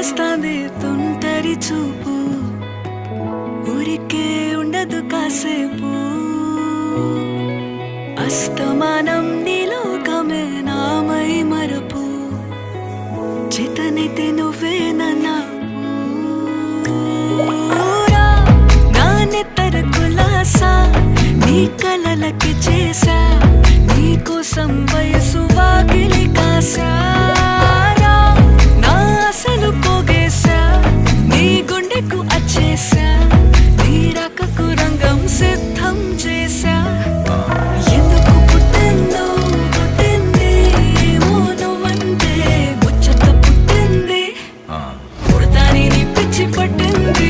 చేస్తాంది తుంటరి చూపు, ఊరికే ఉండదు కాసేపు. అస్తమానం నీలోకమే నామై మరపు, చేతనైతే నువ్వే నన్నా నా నెత్తర కులాసా, నీ కలలకి చేసా, నీ కోసం వయసు వాకిలి కాసా. నా అసలు పోగేసా, నీ గుండెకు అచ్చేసా.